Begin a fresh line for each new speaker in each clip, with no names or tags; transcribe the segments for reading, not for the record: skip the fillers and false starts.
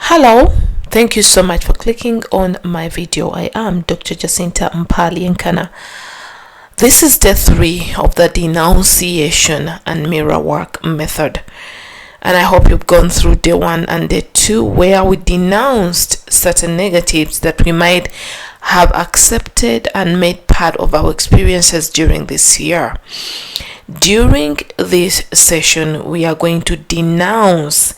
Hello, thank you so much for clicking on my video. I am Dr. Jacinta Mpali Nkana. This is day 3 of the denunciation and mirror work method, and I hope you've gone through day 1 and day 2 where we denounced certain negatives that we might have accepted and made part of our experiences during this year. During this session, we are going to denounce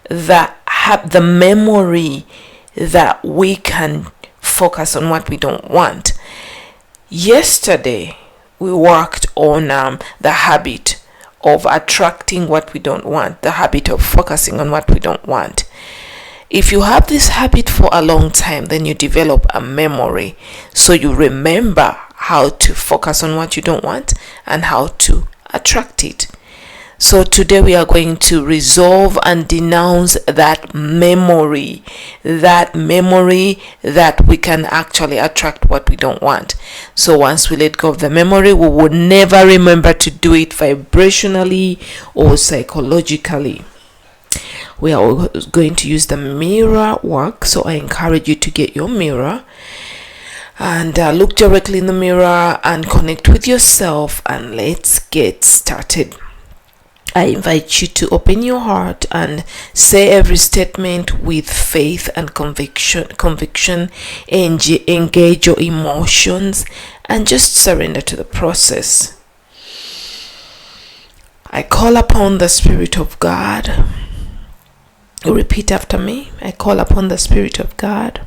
the memory that we can focus on what we don't want. Yesterday, we worked on the habit of attracting what we don't want, the habit of focusing on what we don't want. If you have this habit for a long time, then you develop a memory, so you remember how to focus on what you don't want and how to attract it. So today we are going to resolve and denounce that memory that we can actually attract what we don't want. So once we let go of the memory, we will never remember to do it vibrationally or psychologically. We are going to use the mirror work, so I encourage you to get your mirror and look directly in the mirror and connect with yourself, and let's get started. I invite you to open your heart and say every statement with faith and conviction, engage your emotions, and just surrender to the process. I call upon the Spirit of God. Repeat after me. I call upon the Spirit of God.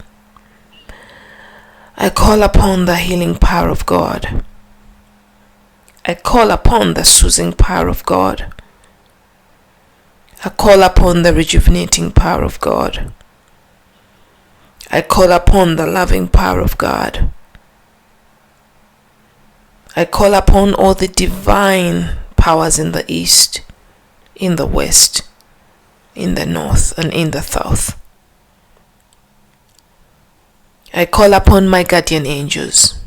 I call upon the healing power of God. I call upon the soothing power of God. I call upon the rejuvenating power of God. I call upon the loving power of God. I call upon all the divine powers in the east, in the west, in the north, and in the south. I call upon my guardian angels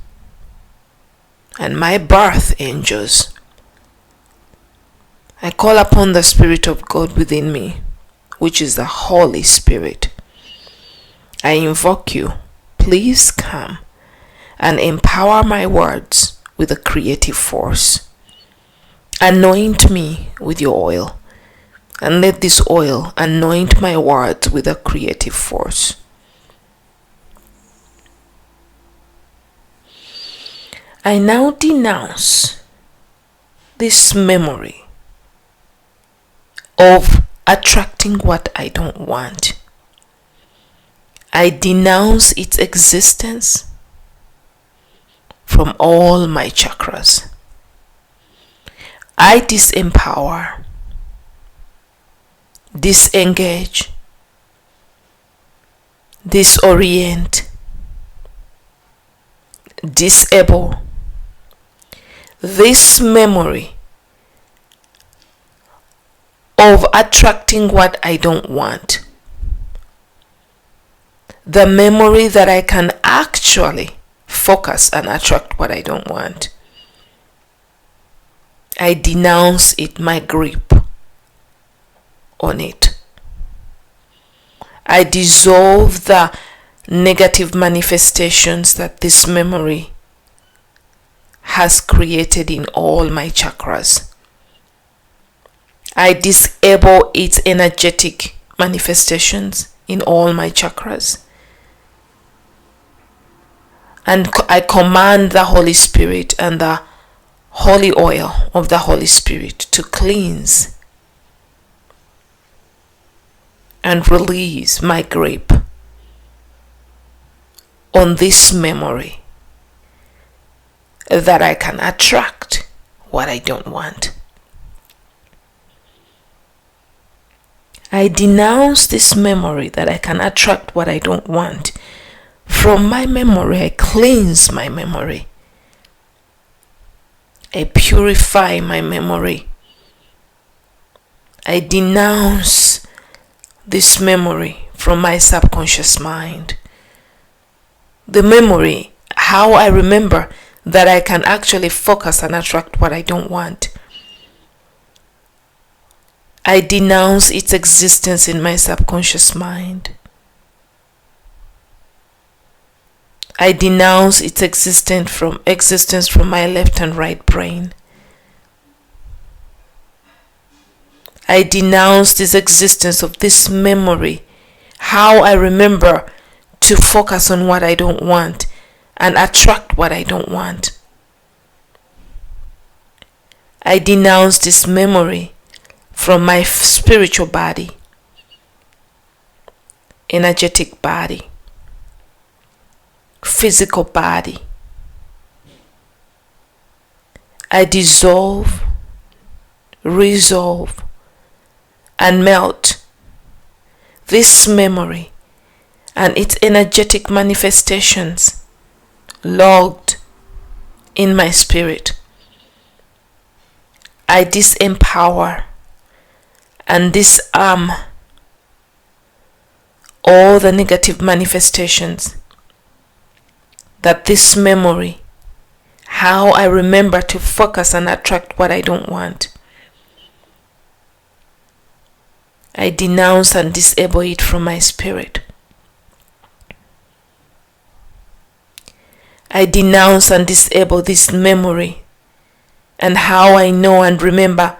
and my birth angels. I call upon the Spirit of God within me, which is the Holy Spirit. I invoke you. Please come and empower my words with a creative force. Anoint me with your oil, and let this oil anoint my words with a creative force. I now denounce this memory of attracting what I don't want. I denounce its existence from all my chakras. I disempower, disengage, disorient, disable this memory of attracting what I don't want. The memory that I can actually focus and attract what I don't want. I denounce it, my grip on it. I dissolve the negative manifestations that this memory has created in all my chakras. I disable its energetic manifestations in all my chakras. And I command the Holy Spirit and the holy oil of the Holy Spirit to cleanse and release my grip on this memory that I can attract what I don't want. I denounce this memory that I can attract what I don't want. From my memory, I cleanse my memory. I purify my memory. I denounce this memory from my subconscious mind. The memory, how I remember that I can actually focus and attract what I don't want. I denounce its existence in my subconscious mind. I denounce its existence from my left and right brain. I denounce this existence of this memory, how I remember to focus on what I don't want and attract what I don't want. I denounce this memory from my spiritual body, energetic body, physical body. I dissolve, resolve, and melt this memory and its energetic manifestations logged in my spirit. I disempower and disarm all the negative manifestations that this memory, how I remember to focus and attract what I don't want, I denounce and disable it from my spirit. I denounce and disable this memory and how I know and remember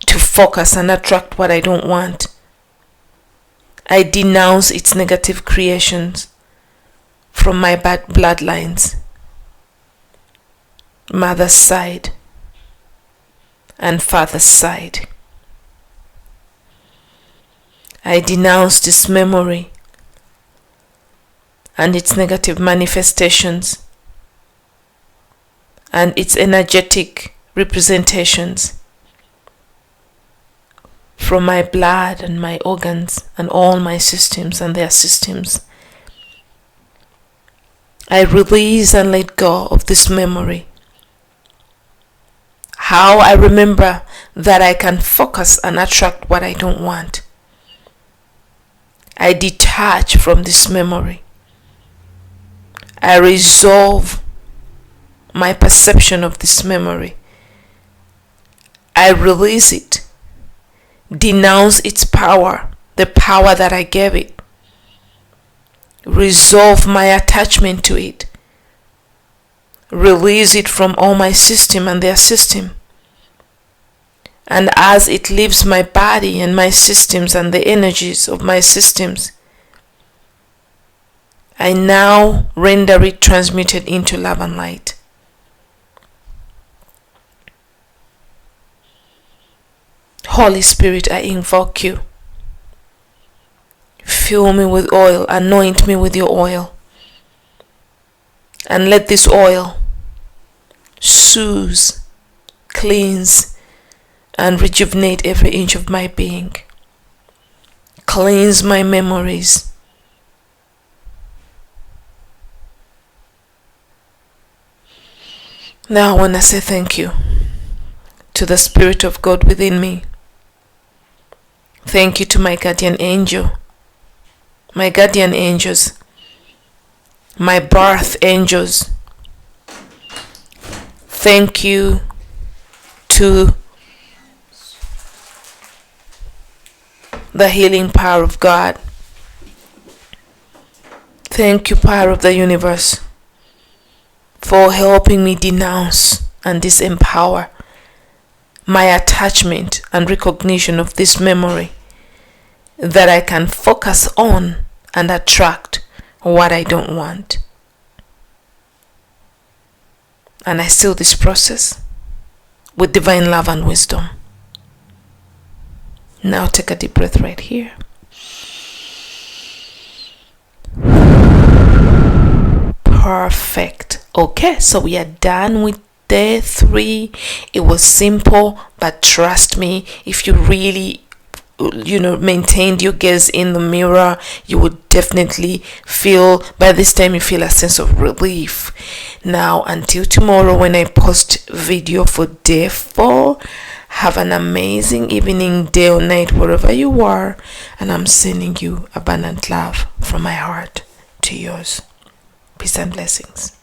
to focus and attract what I don't want. I denounce its negative creations from my bad bloodlines, mother's side and father's side. I denounce this memory and its negative manifestations and its energetic representations from my blood and my organs and all my systems and their systems. I release and let go of this memory. How I remember that I can focus and attract what I don't want. I detach from this memory. I resolve my perception of this memory. I release it. Denounce its power, the power that I gave it. Resolve my attachment to it. Release it from all my system and their system. And as it leaves my body and my systems and the energies of my systems, I now render it transmuted into love and light. Holy Spirit, I invoke you. Fill me with oil, anoint me with your oil. And let this oil soothe, cleanse, and rejuvenate every inch of my being. Cleanse my memories. Now I want to say thank you to the Spirit of God within me. Thank you to my guardian angel, my guardian angels, my birth angels. Thank you to the healing power of God. Thank you, power of the universe, for helping me denounce and disempower my attachment and recognition of this memory, that I can focus on and attract what I don't want. And I seal this process with divine love and wisdom. Now take a deep breath right here. Perfect. Okay, so we are done with day 3. It was simple, but trust me, if you really maintained your gaze in the mirror, you would definitely feel, by this time you feel a sense of relief. Now until tomorrow when I post video for day 4, have an amazing evening, day or night, wherever you are, and I'm sending you abundant love from my heart to yours. Peace and blessings.